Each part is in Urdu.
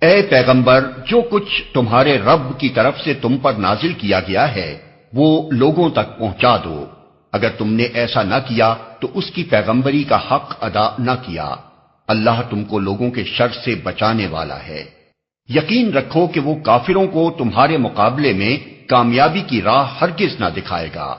اے پیغمبر، جو کچھ تمہارے رب کی طرف سے تم پر نازل کیا گیا ہے وہ لوگوں تک پہنچا دو۔ اگر تم نے ایسا نہ کیا تو اس کی پیغمبری کا حق ادا نہ کیا۔ اللہ تم کو لوگوں کے شر سے بچانے والا ہے۔ یقین رکھو کہ وہ کافروں کو تمہارے مقابلے میں کامیابی کی راہ ہرگز نہ دکھائے گا۔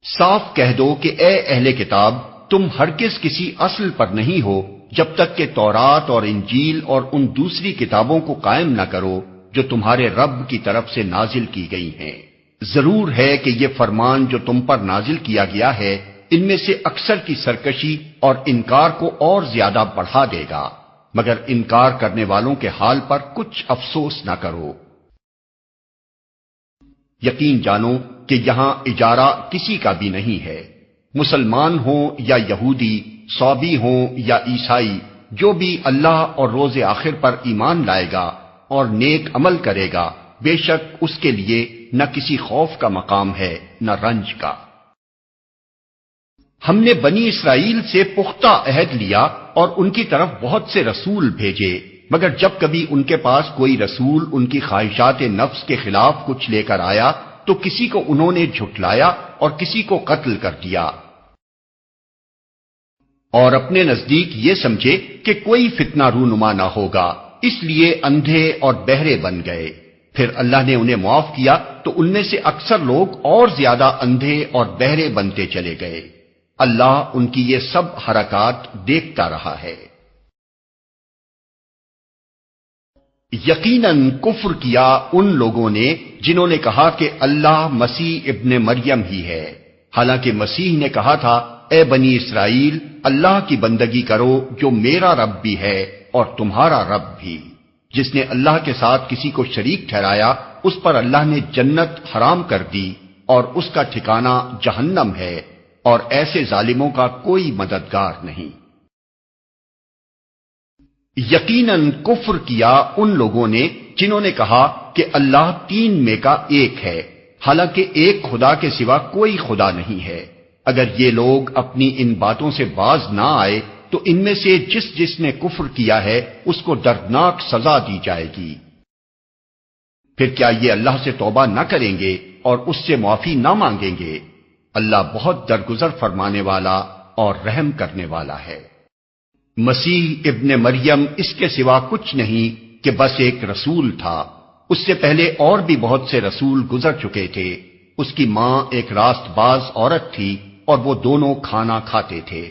صاف کہہ دو کہ اے اہل کتاب، تم ہرگز کسی اصل پر نہیں ہو جب تک کہ تورات اور انجیل اور ان دوسری کتابوں کو قائم نہ کرو جو تمہارے رب کی طرف سے نازل کی گئی ہیں۔ ضرور ہے کہ یہ فرمان جو تم پر نازل کیا گیا ہے ان میں سے اکثر کی سرکشی اور انکار کو اور زیادہ بڑھا دے گا، مگر انکار کرنے والوں کے حال پر کچھ افسوس نہ کرو۔ یقین جانو کہ یہاں اجارہ کسی کا بھی نہیں ہے، مسلمان ہوں یا یہودی، صابی ہوں یا عیسائی، جو بھی اللہ اور روز آخر پر ایمان لائے گا اور نیک عمل کرے گا، بے شک اس کے لیے نہ کسی خوف کا مقام ہے نہ رنج کا۔ ہم نے بنی اسرائیل سے پختہ عہد لیا اور ان کی طرف بہت سے رسول بھیجے، مگر جب کبھی ان کے پاس کوئی رسول ان کی خواہشات نفس کے خلاف کچھ لے کر آیا تو کسی کو انہوں نے جھٹلایا اور کسی کو قتل کر دیا، اور اپنے نزدیک یہ سمجھے کہ کوئی فتنہ رونما نہ ہوگا، اس لیے اندھے اور بہرے بن گئے۔ پھر اللہ نے انہیں معاف کیا تو ان میں سے اکثر لوگ اور زیادہ اندھے اور بہرے بنتے چلے گئے۔ اللہ ان کی یہ سب حرکات دیکھتا رہا ہے۔ یقیناً کفر کیا ان لوگوں نے جنہوں نے کہا کہ اللہ مسیح ابن مریم ہی ہے، حالانکہ مسیح نے کہا تھا اے بنی اسرائیل، اللہ کی بندگی کرو جو میرا رب بھی ہے اور تمہارا رب بھی۔ جس نے اللہ کے ساتھ کسی کو شریک ٹھہرایا اس پر اللہ نے جنت حرام کر دی اور اس کا ٹھکانہ جہنم ہے، اور ایسے ظالموں کا کوئی مددگار نہیں۔ یقیناً کفر کیا ان لوگوں نے جنہوں نے کہا کہ اللہ تین میں کا ایک ہے، حالانکہ ایک خدا کے سوا کوئی خدا نہیں ہے۔ اگر یہ لوگ اپنی ان باتوں سے باز نہ آئے تو ان میں سے جس نے کفر کیا ہے اس کو دردناک سزا دی جائے گی۔ پھر کیا یہ اللہ سے توبہ نہ کریں گے اور اس سے معافی نہ مانگیں گے؟ اللہ بہت درگزر فرمانے والا اور رحم کرنے والا ہے۔ مسیح ابن مریم اس کے سوا کچھ نہیں کہ بس ایک رسول تھا، اس سے پہلے اور بھی بہت سے رسول گزر چکے تھے۔ اس کی ماں ایک راست باز عورت تھی اور وہ دونوں کھانا کھاتے تھے۔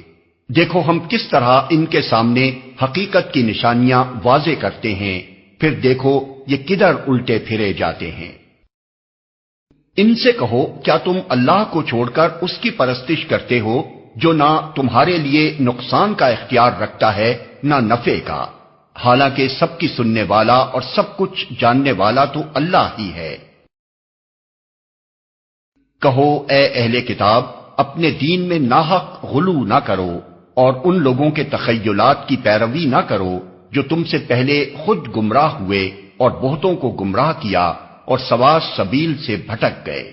دیکھو ہم کس طرح ان کے سامنے حقیقت کی نشانیاں واضح کرتے ہیں، پھر دیکھو یہ کدھر الٹے پھرے جاتے ہیں۔ ان سے کہو کیا تم اللہ کو چھوڑ کر اس کی پرستش کرتے ہو جو نہ تمہارے لیے نقصان کا اختیار رکھتا ہے نہ نفع کا، حالانکہ سب کی سننے والا اور سب کچھ جاننے والا تو اللہ ہی ہے۔ کہو اے اہل کتاب، اپنے دین میں ناحق غلو نہ کرو اور ان لوگوں کے تخیلات کی پیروی نہ کرو جو تم سے پہلے خود گمراہ ہوئے اور بہتوں کو گمراہ کیا اور سوا سبیل سے بھٹک گئے۔